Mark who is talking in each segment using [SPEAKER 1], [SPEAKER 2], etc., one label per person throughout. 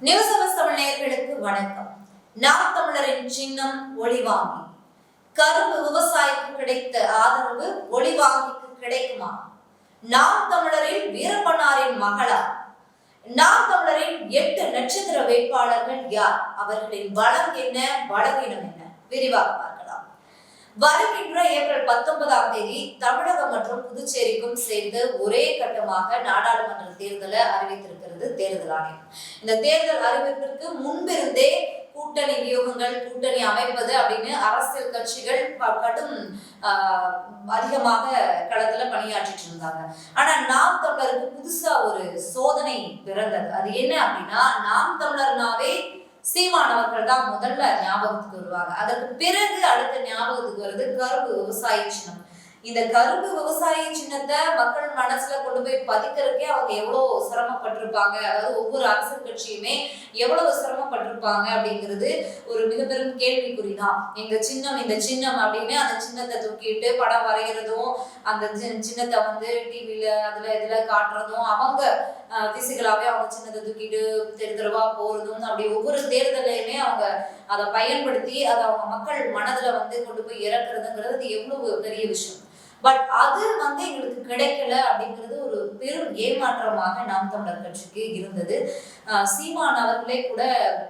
[SPEAKER 1] News hours Tamil நேயர்களுக்கு வணக்கம். நாம் தமிழரின் சின்னம் ஒளிவாங்கி. கரும்பு விவசாயிக்கு கிடைத்த ஆதரவு ஒளிவாங்கிக்கு கிடைக்குமா? நாம் தமிழரில் வீரப்பனாரின் மகளா? நாம் தமிழரின் 8 நட்சத்திர வேட்பாளர்கள் யார்? அவர்களின் பலம் என்ன, பலவீனம் என்ன? விரிவாக பார்க்கலாம். வருகின்ற ஏப்ரல் 19ஆம் தேதி தமிழகம் மற்றும் புதுச்சேரிக்கும் சேர்ந்து ஒரே கட்டமாக நாடாளுமன்ற தேர்தலை அறிவித்திருக்கிறது தேர்தல் ஆணையம். இந்த தேர்தல் அறிவிப்பிற்கு முன்பிருந்தே கூட்டணி வியூகங்கள், கூட்டணி அமைப்பது அப்படின்னு அரசியல் கட்சிகள் கடும் அதிகமாக களத்துல பணியாற்றிட்டு இருந்தாங்க. ஆனா நாம் தமிழருக்கு புதுசா ஒரு சோதனை பிறந்தது. அது என்ன அப்படின்னா, நாம் தமிழர்னாவே சீமானவர்கள் தான் முதல்ல ஞாபகத்துக்கு வருவாங்க. அதற்கு பிறகு அடுத்த ஞாபகத்துக்கு வருது கரும்பு விவசாய சின்னம். இந்த கரும்பு விவசாய சின்னத்தை மக்கள் மனசுல கொண்டு போய் பதிக்கிறதுக்கே அவங்க எவ்வளவு சிரமப்பட்டிருப்பாங்க. அதாவது ஒவ்வொரு அரசியல் கட்சியுமே எவ்வளவு சிரமப்பட்டிருப்பாங்க அப்படிங்கிறது ஒரு மிக பெரும் கேள்விக்குறிதான். எங்க சின்னம், இந்த சின்னம் அப்படின்னு அந்த சின்னத்தை தூக்கிட்டு படம் வரைகிறதும், அந்த சின்னத்தை வந்து டிவில அதுல இதுல காட்டுறதும், அவங்க பிசிக்கலாவே அவங்க சின்னத்தை தூக்கிட்டு தெருவா போறதும், அப்படி ஒவ்வொரு தேர்தலையுமே அவங்க அதை பயன்படுத்தி அதை அவங்க மக்கள் மனதுல வந்து கொண்டு போய் இறக்குறதுங்கிறது எவ்வளவு பெரிய விஷயம். பட் அது வந்து எங்களுக்கு கிடைக்கல அப்படிங்கிறது ஒரு பெரும் ஏமாற்றமாக நாம் தமிழர் கட்சிக்கு இருந்தது. சீமான் அவர்களே கூட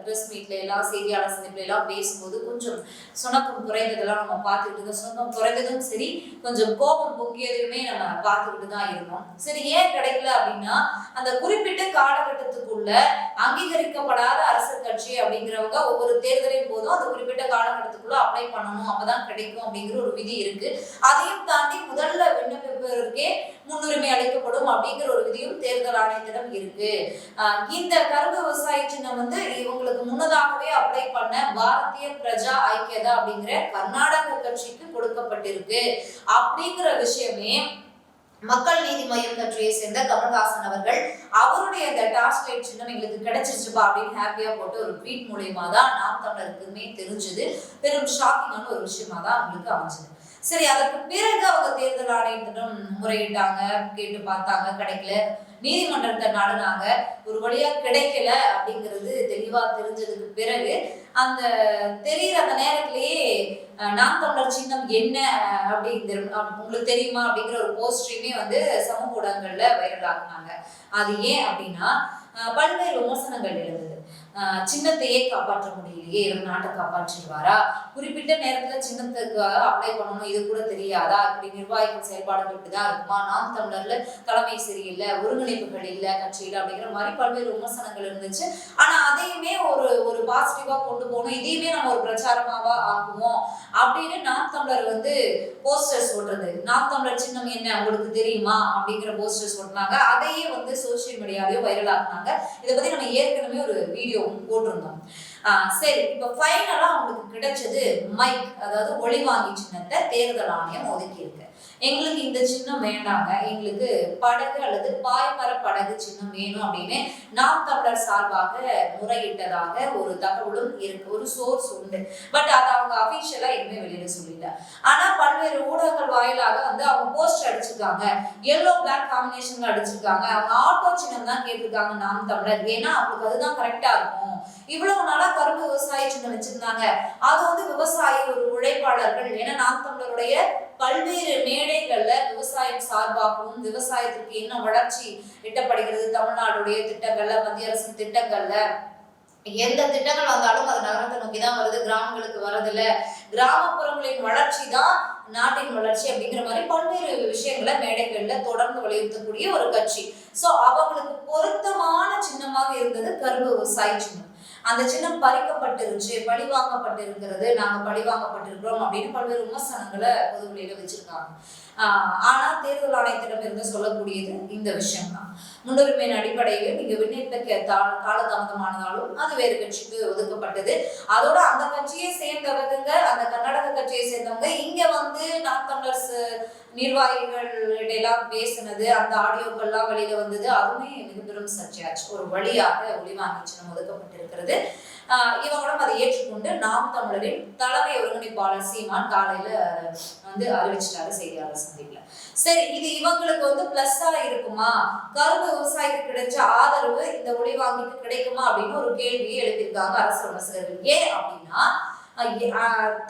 [SPEAKER 1] பிரஸ் மீட்ல எல்லாம், செய்தியாளர் சந்திப்புல எல்லாம் பேசும்போது கொஞ்சம் சுணக்கம் குறைந்ததெல்லாம் நம்ம பார்த்துக்கிட்டு, சுணக்கம் குறைந்ததும் சரி, கொஞ்சம் கோபம் பொங்கியதுமே நம்ம பார்த்துக்கிட்டு தான் இருந்தோம். சரி, ஏன் கிடைக்கல அப்படின்னா, அந்த குறிப்பிட்ட காலகட்டத்துக்குள்ள அங்கீகரிக்கப்படாத அரசியல் கட்சி அப்படிங்கிறவங்க ஒவ்வொரு தேர்தலையும் போதும் அந்த குறிப்பிட்ட காலகட்டத்துக்குள்ள அப்ளை பண்ணணும், அப்பதான் கிடைக்கும் அப்படிங்கிற ஒரு விதி இருக்கு. அதையும் தாண்டி முதல்ல விண்ணப்பிப்பவருக்கே முன்னுரிமை அளிக்கப்படும் அப்படிங்கிற ஒரு விதியும் தேர்தல் ஆணையத்திடம் இருக்கு. இந்த கரும்பு விவசாய சின்னம் வந்து இவங்களுக்கு முன்னதாகவே அப்ளை பண்ண பாரதிய பிரஜா ஐக்கியதா அப்படிங்கிற கர்நாடக கட்சிக்கு கொடுக்கப்பட்டிருக்கு அப்படிங்கிற விஷயமே மக்கள் நீதி மையம் கட்சியை சேர்ந்த கமல்ஹாசன் அவர்கள் அவருடைய இந்த டார்ச்லைட் சின்னம் எங்களுக்கு கிடைச்சிருச்சுப்பா அப்படின்னு ஹாப்பியா போட்டு ஒரு ட்வீட் மூலியமா தான் நாம் தமிழருக்குமே தெரிஞ்சது. பெரும் ஷாக்கிங்கான ஒரு விஷயமா தான் அவங்களுக்கு அமைஞ்சது. சரி, அதற்கு பிறகு அவங்க தேர்தல் ஆணையத்திடம் முறையிட்டாங்க, கேட்டு பார்த்தாங்க, கிடைக்கல. நீதிமன்றத்தை நாடுனாங்க, ஒரு வழியா கிடைக்கல அப்படிங்கிறது தெளிவா தெரிஞ்சதுக்கு பிறகு அந்த தெரிகிற அந்த நேரத்திலேயே நாம் தமிழர் சின்னம் என்ன அப்படிங்கிற உங்களுக்கு தெரியுமா அப்படிங்கிற ஒரு போஸ்டரையுமே வந்து சமூக ஊடகங்கள்ல வைரல் ஆக்குனாங்க. அது ஏன் அப்படின்னா, பல்வேறு விமர்சனங்கள் எழுந்தது. சின்னத்தையே காப்பாற்ற முடியலையே, இவர் நாட்டை காப்பாற்றிடுவாரா? குறிப்பிட்ட நேரத்துல சின்னத்துக்கு அப்ளை பண்ணணும், இது கூட தெரியாதா? இப்படி நிர்வாகிகள் செயல்பாடுகள் இப்படிதான் இருக்குமா? நாம் தமிழர்ல தலைமை சரியில்லை, ஒருங்கிணைப்புகள் இல்லை கட்சியில அப்படிங்கிற மாதிரி பல்வேறு விமர்சனங்கள் இருந்துச்சு. ஆனா அதையுமே ஒரு பாசிட்டிவா கொண்டு போகணும், இதையுமே நம்ம ஒரு பிரச்சாரமாவா ஆக்குவோம் அப்படின்னு நாம் தமிழர் வந்து போஸ்டர்ஸ் ஓட்டுறது. நாம் தமிழர் சின்னம் என்ன உங்களுக்கு தெரியுமா அப்படிங்கிற போஸ்டர்ஸ் ஓட்டுனாங்க. அதையே வந்து சோசியல் மீடியாவையும் வைரல் ஆக்குனாங்க. இதை பத்தி நம்ம ஏற்கனவே ஒரு வீடியோ போட்டிருந்தோம். சரி, இப்ப ஃபைனலா அவங்களுக்கு கிடைச்சது மைக், அதாவது ஒளிவாங்கி சின்னத்தை தேர்தல் ஆணையம் ஒதுக்கி இருக்கு. எங்களுக்கு இந்த சின்னம் வேண்டாங்க, எங்களுக்கு படகு அல்லது பாய்மர படகு சின்னம் வேணும் அப்படின்னு நாம் தமிழர் சார்பாக முறையிட்டதாக ஒரு தகவலும் இருக்கு, ஒரு சோர்ஸ் உண்டு. பட் அதை அவங்க அபிஷியலா எதுவுமே வெளியில சொல்லல. ஆனா பல்வேறு ஊடகங்கள் வாயிலாக வந்து அவங்க போஸ்டர் அடிச்சிருக்காங்க, எல்லோ பிளாக் காம்பினேஷன்ல அடிச்சிருக்காங்க. அவங்க ஆட்டோ சின்னம் தான் கேட்டிருக்காங்க நாம் தமிழர், ஏன்னா அவங்களுக்கு அதுதான் கரெக்டா இருக்கும். இவ்வளவு நாளா கரும்பு விவசாய சின்னம் வச்சிருந்தாங்க, அது வந்து விவசாயி ஒரு உழைப்பாளர்கள், ஏன்னா நாம் தமிழருடைய பல்வேறு மேடைகள்ல விவசாயம் சார்பாகவும் விவசாயத்திற்கு என்ன வளர்ச்சி எட்டப்படுகிறது, தமிழ்நாடுடைய திட்டங்கள்ல, மத்திய அரசின் திட்டங்கள்ல எந்த திட்டங்கள் வந்தாலும் அது நகரத்தை நோக்கிதான் வருது, கிராமங்களுக்கு வரதில்ல, கிராமப்புறங்களின் வளர்ச்சி தான் நாட்டின் வளர்ச்சி அப்படிங்கிற மாதிரி பல்வேறு விஷயங்களை மேடைகள்ல தொடர்ந்து வலியுறுத்தக்கூடிய ஒரு கட்சி. சோ அவங்களுக்கு பொருத்தமான சின்னமாக இருந்தது கரும்பு விவசாய சின்னம். அந்த சின்னம் பறிக்கப்பட்டிருச்சு, பழிவாங்கப்பட்டிருக்கிறது, நாங்க பழிவாங்கப்பட்டிருக்கிறோம் அப்படின்னு பல்வேறு விமர்சனங்களை பொதுவெளியில வச்சிருக்காங்க. ஆனா தேர்தல் ஆணையத்திடம் இருந்து சொல்லக்கூடியது இந்த விஷயம் தான். முன்னுரிமையின் அடிப்படையில் நீங்க விண்ணப்பிக்க காலதாமதமானதாலும் அது வேறு கட்சிக்கு ஒதுக்கப்பட்டது. அதோட அந்த கட்சியை சேர்ந்தவங்க, அந்த கர்நாடக கட்சியை சேர்ந்தவங்க இங்க வந்து நாம் தமிழர் நிர்வாகிகள் இடையெல்லாம் பேசினது, அந்த ஆடியோக்கள்லாம் வெளியில வந்தது, அதுவுமே மிக பெரும் சர்ச்சையாச்சு. ஒரு வழியாக ஒளிவாங்கி சின்னம் ஒதுக்கப்பட்டிருக்கிறது. இவங்களும் அதை ஏற்றுக்கொண்டு நாம் தமிழரின் தலைமை ஒருங்கிணைப்பாளர் சீமான் காலையில வந்து அறிவிச்சிட்டாரு செய்தியாளர் சந்திப்புல. சரி, இது இவங்களுக்கு வந்து பிளஸ்ஸா இருக்குமா? கரும்பு விவசாயிக்கு கிடைச்ச ஆதரவு இந்த ஒளிவாங்கிக்கு கிடைக்குமா அப்படின்னு ஒரு கேள்வியை எழுப்பியிருக்காங்க அரசு விமர்சகர்கள். ஏன் அப்படின்னா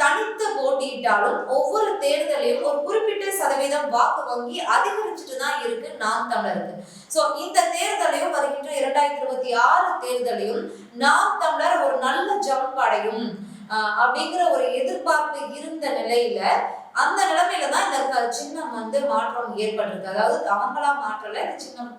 [SPEAKER 1] தனித்து போட்டியிட்டாலும் ஒவ்வொரு தேர்தலையும் ஒரு குறிப்பிட்ட சதவீதம் வாக்கு வங்கி அதிகரிச்சுட்டு தான் இருக்கு நாம் தமிழருக்கு. சோ இந்த தேர்தலையும் வருகின்ற 2026 தேர்தலையும் நாம் தமிழர் ஒரு நல்ல ஜம்ப் அடையும் அப்படிங்கிற ஒரு எதிர்பார்ப்பு இருந்த நிலையில அந்த நிலைமையில தான் இந்த சின்னம் மாற்றம் ஏற்பட்டிருக்கு. அதாவது அவங்களா மாற்றல, இந்த சின்னம்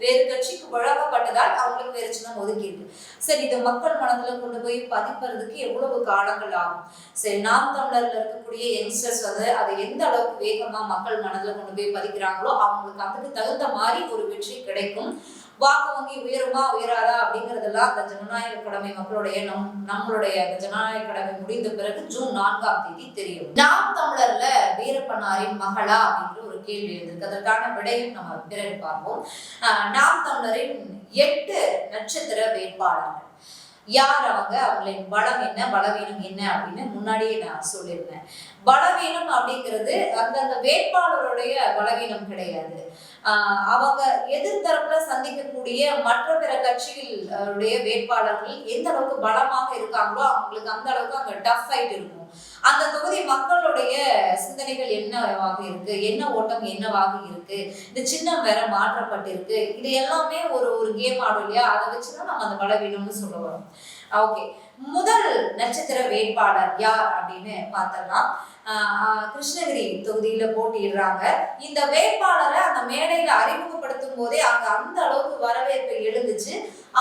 [SPEAKER 1] வேறு கட்சிக்கு வழங்கப்பட்டதால் அவங்களுக்கு வேறு சின்னம் ஒதுக்கி இருக்கு. சரி, இது மக்கள் மனதுல கொண்டு போய் பதிப்பறதுக்கு எவ்வளவு காலங்கள் ஆகும்? சரி, நாம் தமிழர்ல இருக்கக்கூடிய யங்ஸ்டர்ஸ் அதை எந்த அளவுக்கு வேகமா மக்கள் மனதுல கொண்டு போய் பதிக்கிறாங்களோ அவங்களுக்கு அதுக்கு தகுந்த மாதிரி ஒரு வெற்றி கிடைக்கும். வாக்கு வங்கி உயருமா உயராதா அப்படிங்கறதெல்லாம் அந்த ஜனநாயக கடமை மக்களுடைய நம்மளுடைய ஜனநாயக கடமை முடிந்த பிறகு ஜூன் 4ஆம் தேதி தெரியும். நாம் தமிழர்ல வீரப்பனாரின் மகளா அப்படிங்கிற ஒரு கேள்வி எழுந்திருக்கு. அதற்கான விடையும் நம்ம பிறகு பார்ப்போம். நாம் தமிழரின் 8 நட்சத்திர வேட்பாளர்கள் யார், அவங்களின் பலம் என்ன, பலவீனம் என்ன அப்படின்னு முன்னாடியே நான் சொல்லியிருந்தேன். பலவீனம் அப்படிங்கிறது அந்தந்த வேட்பாளருடைய பலவீனம் கிடையாது. அவங்க எதிர்த்தரப்புல சந்திக்கக்கூடிய மற்ற பிற கட்சிகளுடைய வேட்பாளர்கள் எந்த அளவுக்கு பலமாக இருக்காங்களோ அவங்களுக்கு அந்த அளவுக்கு அங்க டஃப் ஃபைட் இருக்கும். அந்த தொகுதி மக்களுடைய சிந்தனைகள் என்னவாக இருக்கு, என்ன ஓட்டம் என்னவாக இருக்கு, இந்த சின்னம் வேற மாற்றப்பட்டிருக்கு, இது எல்லாமே ஒரு கேம் ஆடும் இல்லையா, அதை வச்சுதான் நம்ம அந்த பலவீனம்னு சொல்ல வரோம். ஓகே, முதல் நட்சத்திர வேட்பாளர் யார் அப்படின்னு பார்த்தோம்னா கிருஷ்ணகிரி தொகுதியில போட்டியிடுறாங்க. இந்த வேட்பாளரை அந்த மேடையில அறிமுகப்படுத்தும் போதே அங்க அந்த அளவுக்கு வரவேற்பு எழுந்துச்சு,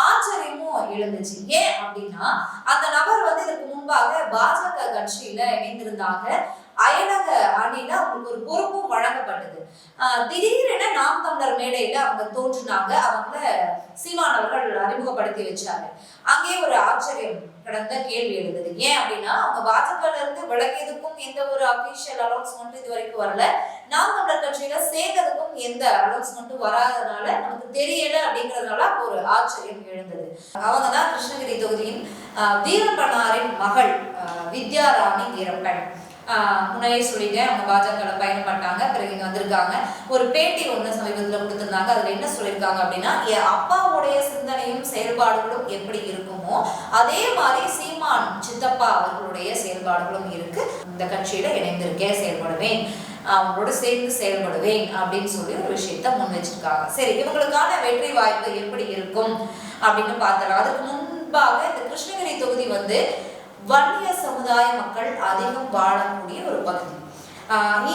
[SPEAKER 1] ஆச்சரியமும் எழுந்துச்சு. ஏன் அப்படின்னா அந்த நபர் இதற்கு முன்பாக பாஜக கட்சியில இணைந்திருந்தாங்க. அயலக அணியில அவங்களுக்கு ஒரு பொறுப்பும் வழங்கப்பட்டது. திடீரென நாம் தமிழர் மேடையில அவங்க தோன்றினாங்க. அவங்கள சீமான் அவர்கள் அறிமுகப்படுத்தி வச்சாங்க. அங்கே ஒரு ஆச்சரியம் கடந்த கேள்வி எழுந்தது. ஏன் அப்படின்னா அவங்க பாஜகல இருந்து விலகியதுக்கும் எந்த ஒரு அபிஷியல் அனௌன்ஸ்மெண்ட் இது வரைக்கும் வரல, நாம் தமிழர் கட்சியில சேர்ந்ததுக்கும் எந்த அனௌன்ஸ்மெண்ட்டும் வராதனால நமக்கு தெரியல அப்படிங்கறதுனால ஒரு ஆச்சரியம் எழுந்தது. அவங்கதான் கிருஷ்ணகிரி தொகுதியின் வீரப்பனாரின் மகள் வித்யாராணி வீரப்பன். முன்னாடியே சொல்லிட்டேன், அவங்க பாஜக பயணப்பட்டாங்க, பிறகு இங்க வந்திருக்காங்க. ஒரு பேட்டி ஒண்ணு சமீபத்துல கொடுத்திருந்தாங்க. அதுல என்ன சொல்லியிருக்காங்க அப்படின்னா, என் அப்பாவுடைய சிந்தனையும் செயல்பாடுகளும் எப்படி இருக்குமோ அதே மாதிரி சீமான் சித்தப்பா அவர்களுடைய செயல்பாடுகளும் இருக்கு. இந்த கட்சியில இணைந்திருக்கேன், செயல்படுவேன், அவங்களோட சேர்ந்து செயல்படுவேன் அப்படின்னு சொல்லி ஒரு விஷயத்த முன் வச்சிருக்காங்க. சரி, இவங்களுக்கான வெற்றி வாய்ப்பு எப்படி இருக்கும் அப்படின்னு பார்த்தலாம். அதுக்கு முன்பாக இந்த கிருஷ்ணகிரி தொகுதி வன்னிய சமுதாய மக்கள் அதிகம் வாழக்கூடிய ஒரு பகுதி.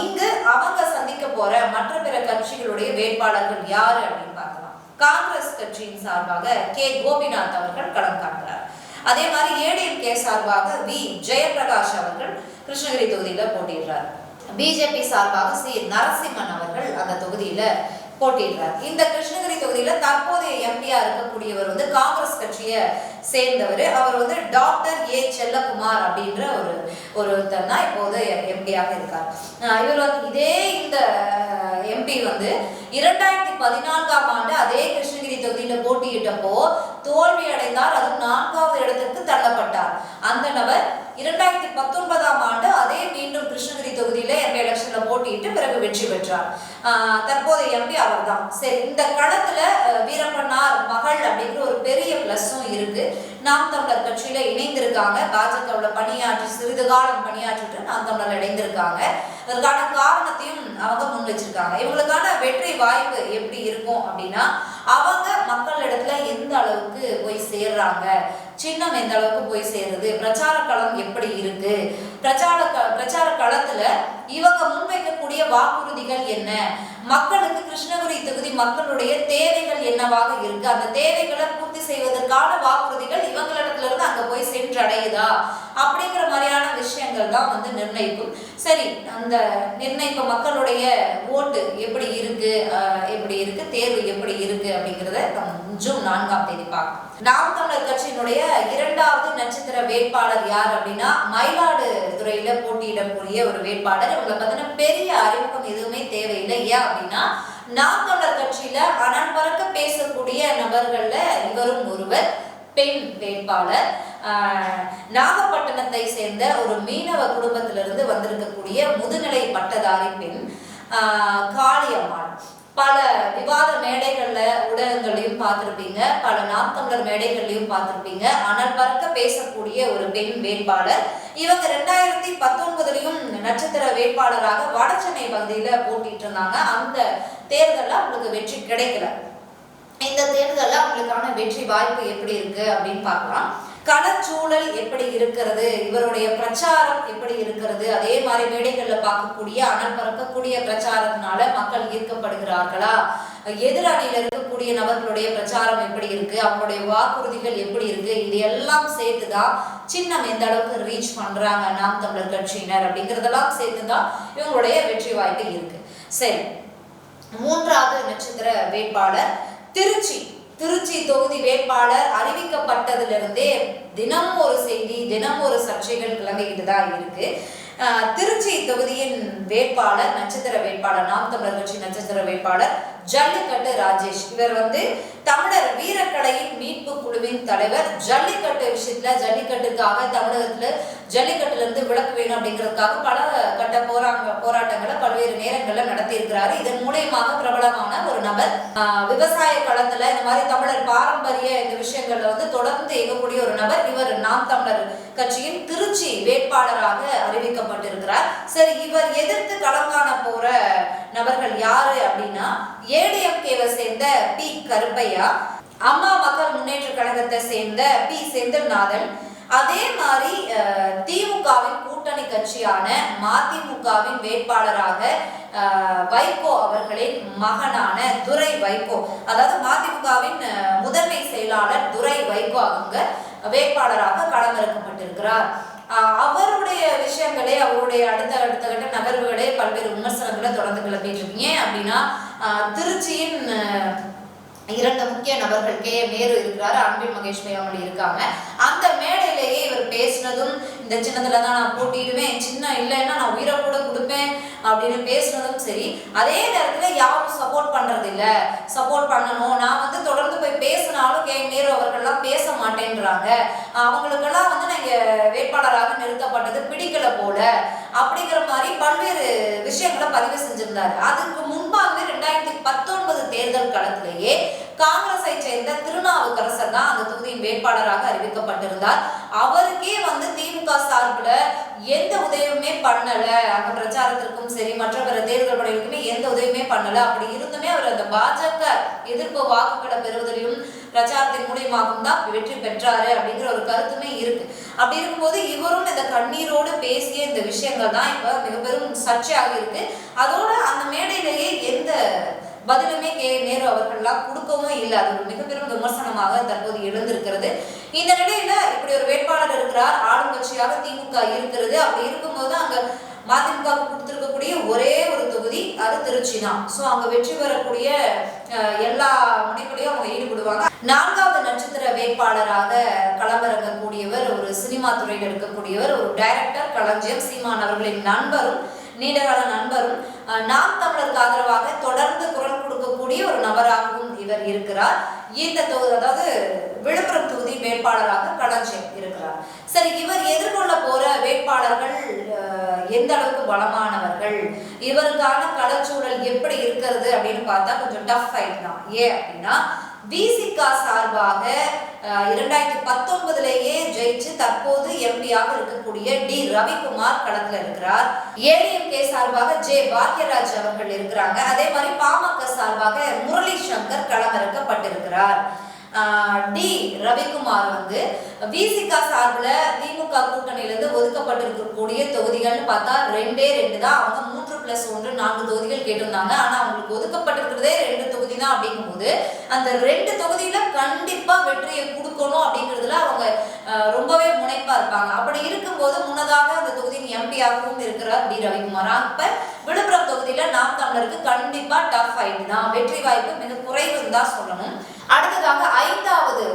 [SPEAKER 1] இங்கு அவங்க சந்திக்க போற மற்ற பிற கட்சிகளுடைய வேட்பாளர்கள் யாரு அப்படின்னு பார்க்கலாம். காங்கிரஸ் கட்சியின் சார்பாக கே கோபிநாத் அவர்கள் களம் காண்கிறார். அதே மாதிரி ஏடிஎம்கே சார்பாக வி ஜெயபிரகாஷ் அவர்கள் கிருஷ்ணகிரி தொகுதியில போட்டியிடுறார். பிஜேபி சார்பாக சி நரசிம்மன் அவர்கள் அந்த தொகுதியில போட்டியிடுறார். இந்த கிருஷ்ணகிரி தொகுதியில தற்போதைய எம்பியா இருக்கக்கூடியவர் காங்கிரஸ் கட்சியை சேர்ந்தவர். அவர் டாக்டர் ஏ செல்லகுமார் அப்படின்ற ஒருத்தர் தான் இப்போது எம்பியாக இருக்கார். இவர் இதே இந்த எம்பி 2014ஆம் ஆண்டு அதே கிருஷ்ணகிரி தொகுதியில போட்டியிட்டப்போ தோல்வி அடைந்தார். அதுவும் 4வது இடத்துக்கு தள்ளப்பட்டார். அந்த நபர் 2019ஆம் ஆண்டு அதே மீண்டும் கிருஷ்ணகிரி தொகுதியில எலெக்ஷன்ல போட்டியிட்டு பிறகு வெற்றி பெற்றார். தற்போதைய எம்பி அவர் தான். சரி, இந்த களத்துல வீரப்பனார் மகள் அப்படிங்கிற ஒரு பெரிய பிளஸும் இருக்கு. நாம் தமிழர் கட்சியில இணைந்திருக்காங்க. பாஜகவுல பணியாற்றி சிறிது காலம் பணியாற்றிட்டு நாம் தமிழர் இணைந்திருக்காங்க. அதற்கான காரணத்தையும் அவங்க முன் வச்சிருக்காங்க. இவங்களுக்கான வெற்றி வாய்ப்பு எப்படி இருக்கும் அப்படின்னா, அவங்க மக்கள் இடத்துல எந்த அளவுக்கு போய் சேர்றாங்க, சின்னம் எந்த அளவுக்கு போய் சேருது, பிரச்சார களம் எப்படி இருக்கு, பிரச்சார களத்துல இவங்க முன்வைக்கக்கூடிய வாக்குறுதிகள் என்ன, மக்களுக்கு கிருஷ்ணகிரி தொகுதி மக்களுடைய தேவைகள் என்னவாக இருக்கு, அந்த தேவைகளை பூர்த்தி செய்வதற்கான வாக்குறுதிகள் இவங்களிடத்துல இருந்து அங்க போய் சென்றடையுதா அப்படிங்கிற மாதிரியான விஷயங்கள் தான் நிர்ணயிக்கும். சரி, அந்த நிர்ணயிப்பு மக்களுடைய ஓட்டு எப்படி இருக்கு, தேர்வு எப்படி இருக்கு அப்படிங்கிறத ஜூன் 4ஆம் தேதி பார்க்கலாம். நாம் தமிழர் கட்சியினுடைய 2வது நட்சத்திர வேட்பாளர் யார் அப்படின்னா, மயிலாடுதுறையில போட்டியிடக்கூடிய ஒரு வேட்பாளர். இவங்களை பார்த்தீங்கன்னா பெரிய அறிமுகம் எதுவுமே தேவையில்லை. ஏன் அப்படின்னா, நாம் தமிழர் கட்சியில அனல் பறக்க பேசக்கூடிய நபர்கள்ல இவரும் ஒருவர். பெண் வேட்பாளர், நாகப்பட்டினத்தை சேர்ந்த ஒரு மீனவ குடும்பத்திலிருந்து வந்திருக்கக்கூடிய முதுநிலை பட்டதாரி பெண் காளியம்மாள். பல விவாத மேடைகள்ல ஊடகங்களையும் பார்த்திருப்பீங்க, பல நாம் தமிழர் மேடைகள்லையும் பார்த்திருப்பீங்க. ஆனால் பறக்க பேசக்கூடிய ஒரு பெண் வேட்பாளர். இவங்க 2019லயும் நட்சத்திர வேட்பாளராக வடசென்னை பகுதியில போட்டிட்டு இருந்தாங்க. அந்த தேர்தலில் அவங்களுக்கு வெற்றி கிடைக்கல. இந்த தேர்தலில் அவங்களுக்கான வெற்றி வாய்ப்பு எப்படி இருக்கு அப்படின்னு பார்க்கலாம். களச்சூழல் எப்படி இருக்கிறது, இவருடைய பிரச்சாரம் எப்படி இருக்கிறது, அதே மாதிரி மேடைகள்ல பார்க்கக்கூடிய அனல் பறக்கக்கூடிய பிரச்சாரத்தினால மக்கள் ஈர்க்கப்படுகிறார்களா, எதிரணியில இருக்கக்கூடிய நபர்களுடைய பிரச்சாரம் எப்படி இருக்கு, அவங்களுடைய வாக்குறுதிகள் எப்படி இருக்கு, இது எல்லாம் சேர்த்துதான் சின்னம் எந்த அளவுக்கு ரீச் பண்றாங்க நாம் தமிழர் கட்சியினர் அப்படிங்கிறதெல்லாம் சேர்த்துதான் இவங்களுடைய வெற்றி வாய்ப்பு இருக்கு. சரி, மூன்றாவது நட்சத்திர வேட்பாளர் திருச்சி தொகுதி வேட்பாளர் அறிவிக்கப்பட்டதிலிருந்தே தினம் ஒரு செய்தி, தினம் ஒரு சர்ச்சைகள் கிளம்பிக்கிட்டு தான் இருக்கு. திருச்சி தொகுதியின் வேட்பாளர், நட்சத்திர வேட்பாளர், நாம் தமிழர் கட்சி நட்சத்திர வேட்பாளர் ஜல்லிக்கட்டு ராஜேஷ். இவர் தமிழர் வீரக்கலையின் மீட்பு குழுவின் தலைவர். ஜல்லிக்கட்டு விஷயத்துல, ஜல்லிக்கட்டுக்காக தமிழகத்துல ஜல்லிக்கட்டுல இருந்து விலக்கு வேணும் அப்படிங்கிறதுக்காக பல கட்ட போராட்டங்களை பல்வேறு நேரங்கள்ல நடத்தி இருக்கிறாரு. இதன் மூலியமாக பிரபலமான ஒரு நபர். விவசாய களத்துல இந்த மாதிரி தமிழர் பாரம்பரிய இந்த விஷயங்கள்ல தொடர்ந்து இயங்கக்கூடிய ஒரு நபர். இவர் நாம் தமிழர் கட்சியின் திருச்சி வேட்பாளராக அறிவிக்கப்பட்டிருக்கிறார். சரி, இவர் எதிர்த்து களம் காண போற நபர்கள் யாரு அப்படின்னா, ஏடிஎம்கேவை சேர்ந்த பி கருப்பையா, அம்மா மக்கள் முன்னேற்ற கழகத்தை சேர்ந்த பி செந்தில்நாதன், அதே மாதிரி திமுகவின் கூட்டணி கட்சியான மதிமுகவின் வேட்பாளராக வைகோ அவர்களின் மகனான துரை வைகோ, அதாவது மதிமுகவின் முதன்மை செயலாளர் துரை வைகோ அவங்க வேட்பாளராக களமிறக்கப்பட்டிருக்கிறார். அவருடைய விஷயங்களே, அவருடைய அடுத்த கட்ட நகர்வுகளே பல்வேறு விமர்சனங்களை தொடர்ந்து கிளப்பிட்டு இருக்கீங்க. அப்படின்னா திருச்சியின் இரண்டு முக்கிய நபர்கள் கே நேரு இருக்கிறாரு, அன்பில் மகேஷ் பொய்யாமொழி இருக்காங்க. அந்த மேடையிலேயே இவர் பேசினதும், இந்த சின்னத்துல தான் நான் போட்டிடுவேன், சின்ன இல்லைன்னா நான் உயிரை கூட கொடுப்பேன் அப்படின்னு பேசினதும் சரி. அதே நேரத்துல யாரும் சப்போர்ட் பண்றது இல்ல, சப்போர்ட் பண்ணணும், நான் தொடர்ந்து போய் பேசினாலும் கே நேரு அவர்கள்லாம் பேச மாட்டேன்றாங்க, அவங்களுக்கெல்லாம் நீங்க வேட்பாளராக நிறுத்தப்பட்டது பிடிக்கல போல அப்படிங்கிற மாதிரி பல்வேறு விஷயங்களை பதிவு செஞ்சிருந்தாரு. அதுக்கு முன்பாகவே 2019 தேர்தல் களத்திலேயே காங்கிரஸை சேர்ந்த திருநாவுக்கரசர் தான் அந்த தொகுதியின் வேட்பாளராக அறிவிக்கப்பட்டிருந்தார். அவருக்கே திமுக சார்பில் எந்த உதவியுமே பண்ணல, அங்க பிரச்சாரத்திற்கும் சரி மற்ற பிற தேர்தல் படைகளுக்குமே எந்த உதவியுமே பண்ணல. அப்படி இருந்துமே அவர் அந்த பாஜக எதிர்ப்பு வாக்குகளை பெறுவதிலும் பிரச்சாரத்தின் மூலியமாகவும் தான் வெற்றி பெற்றாரு அப்படிங்கிற ஒரு கருத்துமே இருக்கு. அப்படி இருக்கும்போது இவரும் இந்த கண்ணீரோடு பேசிய இந்த விஷயங்கள் தான் இப்ப மிக பெரும் சர்ச்சையாக இருக்கு. அதோட அந்த மேடையிலேயே எந்த பதிலுமே கே நேரு அவர்கள்லாம் கொடுக்கவும் இல்லை. அது ஒரு மிக பெரும் விமர்சனமாக தற்போது எழுந்திருக்கிறது. இந்த நிலையில இப்படி ஒரு வேட்பாளர் இருக்கிறார், ஆளும் கட்சியாக திமுக இருக்கிறது. அப்படி இருக்கும்போது அங்க மதிமுக கொடுத்திருக்கக்கூடிய ஒரே ஒரு தொகுதி அது திருச்சி தான். ஸோ அங்க வெற்றி பெறக்கூடிய எல்லா முனைப்புலையும் அவங்க ஈடுபடுவாங்க. நான்காவது நட்சத்திர வேட்பாளராக களமிறங்கக்கூடியவர் ஒரு சினிமா துறையில் இருக்கக்கூடியவர், ஒரு டைரக்டர், களஞ்சியம் சீமான் அவர்களின் நண்பரும் நீண்டகால நண்பரும் நாம் தமிழருக்கு ஆதரவாக தொடர்ந்து குரல் கொடுக்கக்கூடிய ஒரு நபராகவும் இவர் இருக்கிறார். இந்த அதாவது விழுப்புரம் தொகுதி வேட்பாளராக களஞ்சியம் இருக்கிறார். சரி, இவர் எதிர்கொள்ள போற வேட்பாளர்கள் எந்த அளவுக்கு பலமானவர்கள், இவருக்கான களச்சூழல் எப்படி இருக்கிறது அப்படின்னு பார்த்தா கொஞ்சம் டஃப் ஃபைட் தான். ஏன் அப்படின்னா, விசிக சார்பாக 2019 ஜெயிச்சு தற்போது எம்பியாக இருக்கக்கூடிய டி ரவிக்குமார் களத்துல இருக்கிறார். ஏடிஎம்கே சார்பாக ஜே பாக்யராஜ் அவர்கள் இருக்கிறாங்க. அதே மாதிரி பாமக சார்பாக முரளி சங்கர் களமிறக்கப்பட்டிருக்கிறார். டி ரவிக்குமார் விசிக சார்பில் திமுக கூட்டணியிலிருந்து ஒதுக்கப்பட்டிருக்கக்கூடிய தொகுதிகள்னு பார்த்தா 2 தான். அவங்க 3+1 4 தொகுதிகள் கேட்டிருந்தாங்க. ஆனா அவங்களுக்கு ஒதுக்கப்பட்டிருக்கிறதே 2 தொகுதி தான். அப்படிங்கும்போது அந்த 2 தொகுதியில கண்டிப்பா வெற்றியை கொடுக்கணும் அப்படிங்கிறதுல அவங்க ரொம்பவே முனைப்பா இருப்பாங்க. அப்படி இருக்கும்போது முன்னதாக அந்த தொகுதியின் எம்பியாகவும் இருக்கிறார் டி ரவிக்குமார். அப்ப விழுப்புரம் தொகுதியில நாம் தமிழருக்கு கண்டிப்பா டஃப் ஃபைட் தான், வெற்றி வாய்ப்பு மிக குறைவுன்னு தான் சொல்லணும். அடுத்ததாக 5வது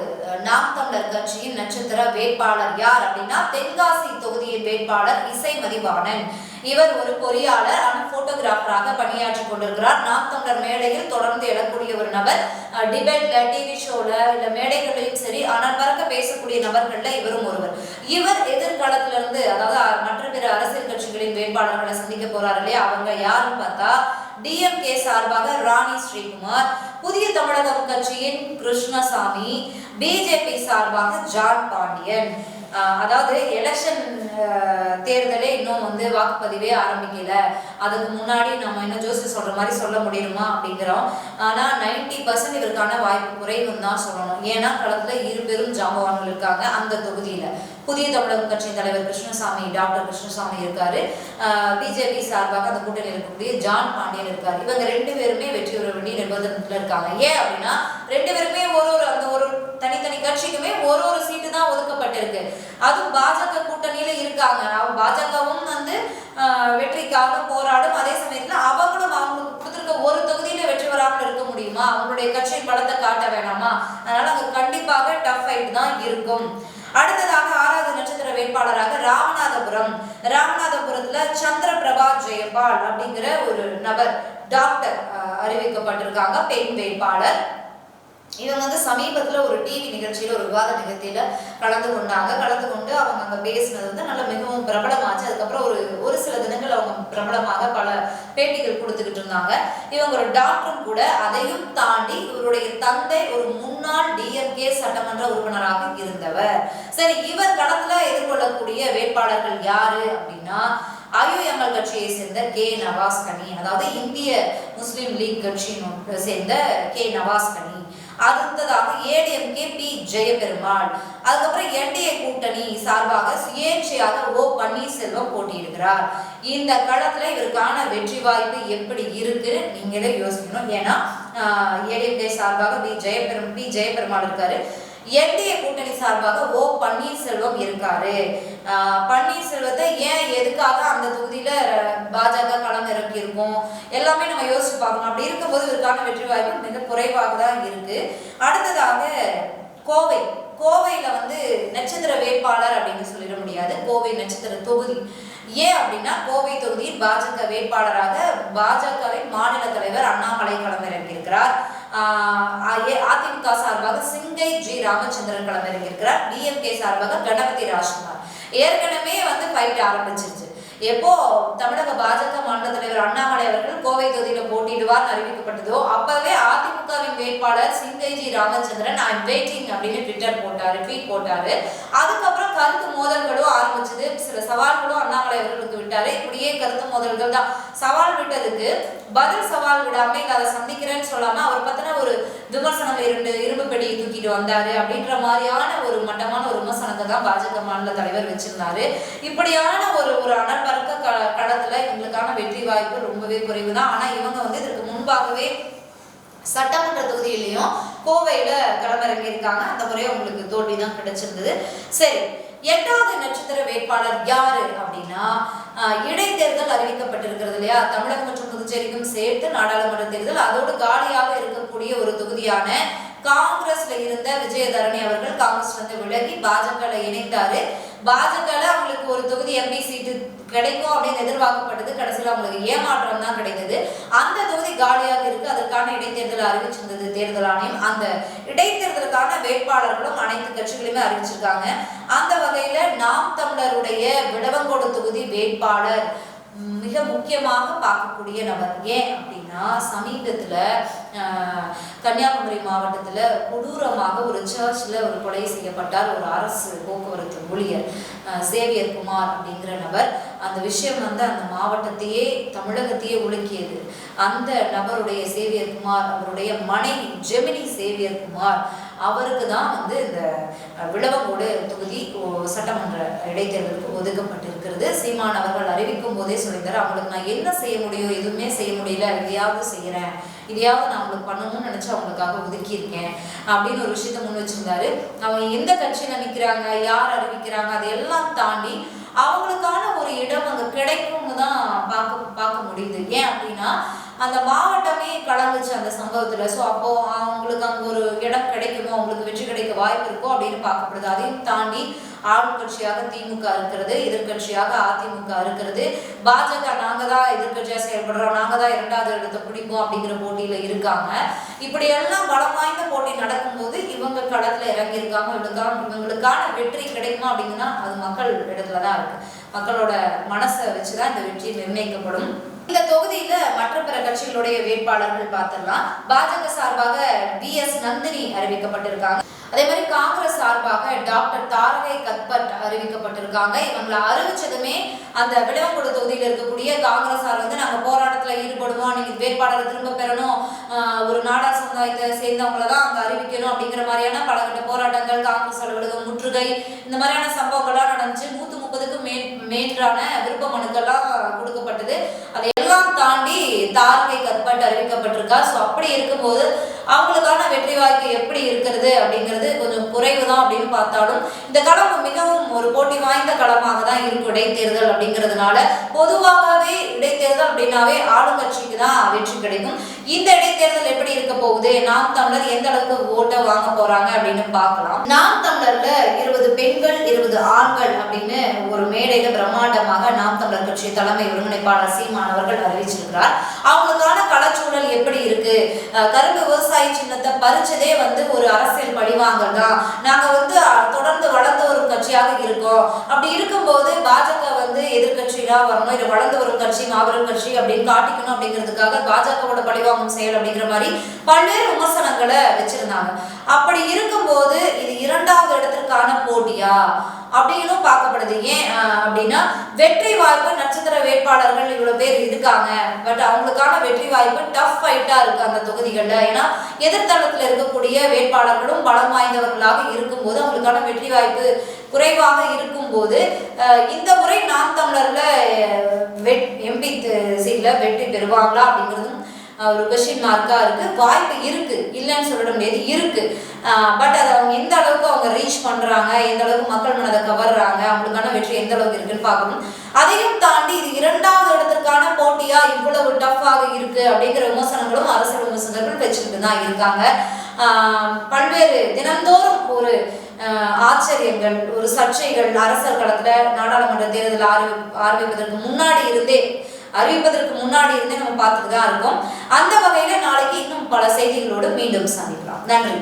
[SPEAKER 1] நாம் தமிழர் கட்சியின் நட்சத்திர வேட்பாளர் யார் அப்படின்னா, தென்காசி தொகுதியின் வேட்பாளர் இசை மதிவாணன். இவர் ஒரு பொறியாளர், ஆனால் போட்டோகிராஃபராக பணியாற்றி கொண்டிருக்கிறார். நாம் தமிழர் மேடையில் தொடர்ந்து எழக்கூடிய ஒரு நபர். டிபேட்ல, டிவி ஷோல, இல்ல மேடைகளையும் சரி ஆனால் பறக்க பேசக்கூடிய நபர்கள்ல இவரும் ஒருவர். இவர் எதிர்காலத்திலிருந்து, அதாவது மற்ற பிற அரசியல் கட்சிகளின் வேட்பாளர்களை சந்திக்க போறாரு இல்லையா, அவங்க யாருன்னு பார்த்தா டிஎம்கே சார்பாக ராணி ஸ்ரீகுமார், புதிய தமிழகம் கட்சியின் கிருஷ்ணசாமி, பிஜேபி சார்பாக ஜான் பாண்டியன். அதாவது எலெக்ஷன் தேர்தலே இன்னும் வந்து வாக்குப்பதிவே ஆரம்பிக்கல. அதுக்கு முன்னாடி நம்ம இன்னும் ஜோசி சொல்ற மாதிரி சொல்ல முடியுமா அப்படிங்கிறோம். ஆனா 90% இதற்கான வாய்ப்பு குறைவுன்னு தான் சொல்லணும். ஏன்னா களத்துல இரு பெரும் ஜாம்பவான்கள் இருக்காங்க அந்த தொகுதியில. புதிய தமிழகம் கட்சியின் தலைவர் கிருஷ்ணசாமி, டாக்டர் கிருஷ்ணசாமி இருக்காரு. பிஜேபி சார்பாக அந்த கூட்டணி இருக்கக்கூடிய ஜான் பாண்டியன் இருக்காரு. இவங்க 2 பேருமே வெற்றி பெற வேண்டிய நிர்பந்தத்துல இருக்காங்க. ஏன் அப்படின்னா 2 பேருமே ஒரு தனித்தனி கட்சிக்குமே ஒரு சீட்டு தான் ஒதுக்கப்பட்டிருக்கு. அதுவும் பாஜக கூட்டணியில இருக்காங்க. பாஜகவும் வந்து வெற்றிக்காக போராடும். அதே சமயத்துல அவங்களும் அவங்களுக்கு கொடுத்திருக்க ஒரு தொகுதியில வெற்றி பெறாமல் இருக்க முடியுமா? அவங்களுடைய கட்சியின் பலத்தை காட்ட வேணாமா? அதனால அங்க கண்டிப்பாக டஃப் ஃபைட் தான் இருக்கும். அடுத்ததாக 6வது நட்சத்திர வேட்பாளராக ராமநாதபுரத்துல சந்திரபிரபா ஜெயபால் அப்படிங்கிற ஒரு நபர் டாக்டர் அறிவிக்கப்பட்டிருக்காங்க, பெண் வேட்பாளர். இவங்க வந்து சமீபத்துல ஒரு டிவி நிகழ்ச்சியில ஒரு விவாத நிகழ்ச்சியில கலந்து கொண்டு அவங்க அங்க பேசினது வந்து நல்ல மிகவும் பிரபலமாச்சு. அதுக்கப்புறம் ஒரு சில தினங்கள் அவங்க பிரபலமாக பல பேட்டிகள் கொடுத்துக்கிட்டு இருந்தாங்க. இவங்க ஒரு டாக்டரும் கூட. அதையும் தாண்டி இவருடைய தந்தை ஒரு முன்னாள் டிஎம்கே சட்டமன்ற உறுப்பினராக இருந்தவர். சரி, இவர் களத்துல எதிர்கொள்ளக்கூடிய வேட்பாளர்கள் யாரு அப்படின்னா ஐயுஎம்எல் கட்சியை சேர்ந்த கே நவாஸ்கனி, அதாவது இந்திய முஸ்லிம் லீக் கட்சியை சேர்ந்த கே நவாஸ்கனி. அடுத்ததாக ஏடிஎம்கே பி ஜெயபெருமாள். அதுக்கப்புறம் என்டிஏ கூட்டணி சார்பாக சுயேட்சையாக ஓ பன்னீர்செல்வம் போட்டியிடுகிறார். இந்த களத்துல இவருக்கான வெற்றி வாய்ப்பு எப்படி இருக்கு நீங்களே யோசிக்கணும். ஏன்னா ஏடிஎம்கே சார்பாக பி ஜெயபெருமாள் இருக்காரு. என்டிஏ கூட்டணி சார்பாக ஓ பன்னீர்செல்வம் இருக்காரு. பன்னீர்செல்வத்தை ஏன் எதுக்காக அந்த தொகுதியில பாஜக களம் இறக்கி இருக்கும் எல்லாமே நம்ம யோசிச்சு பார்க்கணும். அப்படி இருக்கும்போது இதற்கான வெற்றி வாய்ப்பு மிக குறைவாக தான் இருக்கு. அடுத்ததாக கோவையில வந்து நட்சத்திர வேட்பாளர் அப்படின்னு சொல்லிட முடியாது. கோவை நட்சத்திர தொகுதி. ஏன் அப்படின்னா கோவை தொகுதியில் பாஜக வேட்பாளராக பாஜகவின் மாநில தலைவர் அண்ணாமலை களமிறங்கியிருக்கிறார். அதிமுக சார்பாக சிங்கை ஜி ராமச்சந்திரன் களமிறங்கியிருக்கிறார். டிஎம்கே சார்பாக கணபதி ராஜ்குமார். ஏற்கனவே வந்து ஃபைட் ஆரம்பிச்சிருச்சு. எப்போ தமிழக பாஜக மாநில தலைவர் அண்ணாமலை அவர்கள் கோவை தொகுதியில போட்டியிடுவார் அறிவிக்கப்பட்டதோ அப்பவே அதிமுகவின் வேட்பாளர் சிங்கைஜி ராமச்சந்திரன் ஐ எம் வெயிட்டிங் அப்படின்னு ட்வீட் போட்டாரு. அதுக்கப்புறம் கருத்து மோதல்களும் ஆரம்பிச்சது. சில சவால்களும் அண்ணாமலை அவர்களுக்கு விட்டாரு. இப்படியே கருத்து மோதல்கள் தான். சவால் விட்டதுக்கு பதில் சவால் விடாம அதை சந்திக்கிறேன்னு சொல்லாம அவர் பத்தின ஒரு விமர்சனம், 2 இரும்பு பெடியை தூக்கிட்டு வந்தாரு அப்படின்ற மாதிரியான ஒரு மட்டமான ஒரு விமர்சனத்தை தான் பாஜக மாநில தலைவர் வச்சிருந்தாரு. இப்படியான ஒரு அனல் பறக்க களத்துல இவங்களுக்கான வெற்றி வாய்ப்பு ரொம்பவே குறைவு தான். ஆனா இவங்க வந்து இதற்கு முன்பாகவே சட்டமன்ற தொகுதியிலையும் கோவையில களமிறங்கி இருக்காங்க. அந்த முறையை உங்களுக்கு தோல்வி தான் கிடைச்சிருந்தது. சரி, 8வது நட்சத்திர வேட்பாளர் யாரு அப்படின்னா இடைத்தேர்தல் அறிவிக்கப்பட்டிருக்கிறது இல்லையா? தமிழகம் மற்றும் புதுச்சேரிக்கும் சேர்த்து நாடாளுமன்ற தேர்தல். அதோடு காலியாக இருக்கக்கூடிய ஒரு தொகுதியான காங்கிரஸ்ல இருந்த விஜயதரணி அவர்கள் காங்கிரஸ்ல இருந்து விலகி பாஜக இணைந்தாரு. பாஜக அவங்களுக்கு ஒரு தொகுதி எம்பி சீட்டு கிடைக்கும் அப்படின்னு எதிர்பார்க்கப்பட்டது. கடைசியில் அவங்களுக்கு ஏமாற்றம் தான் கிடைத்தது. அந்த தொகுதி காலியாக இருக்கு. அதற்கான இடைத்தேர்தல் அறிவிச்சிருந்தது தேர்தல் ஆணையம். அந்த இடைத்தேர்தலுக்கான வேட்பாளர்களும் அனைத்து கட்சிகளுமே அறிவிச்சிருக்காங்க. அந்த வகையில நாம் தமிழருடைய விடவங்கோடு தொகுதி வேட்பாளர் மிக முக்கியமாக பார்க்கக்கூடிய நபர். ஏன் அப்படின்னா சமீபத்துல கன்னியாகுமரி மாவட்டத்துல கொடூரமாக ஒரு சர்ச்ல ஒரு கொலை செய்யப்பட்டார் ஒரு அரசு போக்குவரத்து ஊழியர் சேவியர் குமார் அப்படிங்கிற நபர். அந்த விஷயம் வந்து அந்த மாவட்டத்தையே தமிழகத்தையே உலுக்கியது. அந்த நபருடைய சேவியர் குமார் அவருடைய மனைவி ஜெமினி சேவியர் குமார் அவருக்கு தான் வந்து இந்த விளவங்கோடு தொகுதி சட்டமன்ற இடைத்தேர்தலுக்கு ஒதுக்கப்பட்டிருக்கிறது. சீமான் அவர்கள் அறிவிக்கும் போதே சொல்லியிருந்தாரு, அவங்களுக்கு நான் என்ன செய்ய முடியும், எதுவுமே செய்ய முடியல, இதையாவது செய்யறேன், இதையாவது நான் அவங்களுக்கு பண்ணணும்னு நினைச்சு அவங்களுக்காக ஒதுக்கியிருக்கேன் அப்படின்னு ஒரு விஷயத்த முன் வச்சிருந்தாரு. அவங்க எந்த கட்சியில நிற்கிறாங்க, யார் அறிவிக்கிறாங்க, அதையெல்லாம் தாண்டி அவங்களுக்கான ஒரு இடம் அங்க கிடைக்கும்னு தான் பார்க்க முடியுது. ஏன் அப்படின்னா அந்த மாவட்டமே கலந்துச்சு அந்த சம்பவத்துல. ஸோ அப்போ அவங்களுக்கு அங்க ஒரு இடம் கிடைக்குமோ, அவங்களுக்கு வெற்றி கிடைக்க வாய்ப்பு இருக்கோ அப்படின்னு பார்க்கப்படுது. அதையும் தாண்டி ஆளும் கட்சியாக திமுக இருக்கிறது, எதிர்கட்சியாக அதிமுக இருக்கிறது. பாஜக நாங்க தான் எதிர்கட்சியா செயல்படுறோம், நாங்க தான் 2வது இடத்தை பிடிப்போம் அப்படிங்கிற போட்டியில இருக்காங்க. இப்படி எல்லாம் பலம் வாய்ந்த போட்டி நடக்கும்போது இவங்க களத்துல இறங்கியிருக்காங்க. இவங்களுக்கான வெற்றி கிடைக்குமா அப்படிங்கன்னா அது மக்கள் இடத்துலதான் இருக்கு. மக்களோட மனசை வச்சுதான் இந்த வெற்றி நிர்ணயிக்கப்படும். இந்த தொகுதியில மற்ற பிற கட்சிகளுடைய வேட்பாளர்கள் பார்த்திடலாம். பாஜக சார்பாக BS நந்தினி அறிவிக்கப்பட்டிருக்காங்க. அதே மாதிரி காங்கிரஸ் சார்பாக டாக்டர் தாரகை கத்பட் அறிவிக்கப்பட்டிருக்காங்க. இவங்களை அறிவிச்சதுமே அந்த விளவங்கோடு தொகுதியில் இருக்கக்கூடிய காங்கிரஸார் வந்து நாங்க போராட்டத்துல ஈடுபடுவோம், நீங்க வேட்பாளரை திரும்ப பெறணும், ஒரு நாடார் சமுதாயத்தை சேர்ந்தவங்களை தான் அங்க அறிவிக்கணும் அப்படிங்கிற மாதிரியான பலகட்ட போராட்டங்கள், காங்கிரஸ் அலுவலகம் முற்றுகை, இந்த மாதிரியான சம்பவங்கள்லாம் நடந்துச்சு. 130க்கும் மேற்றான விருப்ப மனுக்கள்லாம் கொடுக்கப்பட்டது. அதையெல்லாம் தாண்டி தாரகை கத்பட் அறிவிக்கப்பட்டிருக்கார். ஸோ அப்படி இருக்கும்போது அவங்களுக்கான வெற்றி வாய்ப்பு எப்படி இருக்கிறது அப்படிங்கிறது கொஞ்சம் குறைவு தான் அப்படின்னு பார்த்தாலும் இந்த களம் மிகவும் ஒரு போட்டி வாய்ந்த களமாக தான் இருக்கும் இடைத்தேர்தல் அப்படிங்கிறதுனால. பொதுவாகவே இடைத்தேர்தல் அப்படின்னாவே ஆளுங்கட்சிக்கு தான் வெற்றி கிடைக்கும். இந்த இடைத்தேர்தல் எப்படி இருக்க போகுது, நாம் தமிழர் எந்த அளவுக்கு ஓட்டை வாங்க போறாங்க அப்படின்னு பார்க்கலாம். நாம் தமிழர்ல 20 பெண்கள் 20 ஆண்கள் அப்படின்னு ஒரு மேடையில பிரம்மாண்டமாக நாம் தமிழர் கட்சி தலைமை ஒருங்கிணைப்பாளர் சீமான் அவர்கள் அறிவிச்சிருக்கிறார். அவங்களுக்கான களச்சூழல் எப்படி இருக்கு, கரும்பு விவசாய சின்னத்தை பறிச்சதே வந்து ஒரு அரசியல் பழிவாங்கல் தான், நாங்க வந்து தொடர்ந்து வளர்ந்து வரும் கட்சியாக இருக்கோம், அப்படி இருக்கும்போது பாஜக வந்து எதிர்கட்சியா வரணும், இது வளர்ந்து வரும் கட்சி மாபெரும் கட்சி அப்படின்னு காட்டிக்கணும் அப்படிங்கிறதுக்காக பாஜகவோட பழிவாங்கும் செயல் அப்படிங்கிற மாதிரி பல்வேறு விமர்சனங்களை வச்சிருந்தாங்க. அப்படி இருக்கும்போது இது 2வது இடத்திற்கான போட்டியா அப்படின்னு பார்க்கப்படுது. ஏன் அப்படின்னா வெற்றி வாய்ப்பு நட்சத்திர வேட்பாளர்கள் இவ்வளவு பேர் இருக்காங்க, பட் அவங்களுக்கான வெற்றி வாய்ப்பு டஃப் ஃபைட்டா இருக்கு அந்த தொகுதிகள்ல. ஏன்னா எதிர்த்தளத்துல இருக்கக்கூடிய வேட்பாளர்களும் பலம் வாய்ந்தவர்களாக இருக்கும்போது அவங்களுக்கான வெற்றி வாய்ப்பு குறைவாக இருக்கும்போது இந்த முறை நாம் தமிழர்ல MP சீட்ல வெற்றி பெறுவாங்களா அப்படிங்கிறதும் ஒரு கொஸ்டின் மார்க்கா இருக்கு. வாய்ப்பு இருக்கு, இல்லைன்னு சொல்லிட முடியாது, இருக்கு. பட் அதை அவங்க எந்த அளவுக்கு அவங்க ரீச் பண்றாங்க, எந்த அளவுக்கு மக்கள் மனதை கவர்றாங்க, அவங்களுக்கான வெற்றி எந்த அளவுக்கு இருக்குன்னு பார்க்கணும். அதையும் தாண்டி இது 2வது இடத்திற்கான போட்டியா இவ்வளவு டஃப்பாக இருக்கு அப்படிங்கிற விமர்சனங்களும் அரசியல் விமர்சகர்கள் வச்சுக்கிட்டு தான் இருக்காங்க. பல்வேறு தினந்தோறும் ஒரு ஆச்சரியங்கள், ஒரு சர்ச்சைகள் அரசியல் களத்துல நாடாளுமன்ற தேர்தல் அறிவிப்பதற்கு முன்னாடி இருந்தே நம்ம பார்த்துட்டு தான் இருக்கோம். அந்த வகையில நாளைக்கு இன்னும் பல செய்திகளோடு மீண்டும் சந்திக்கலாம். நன்றி.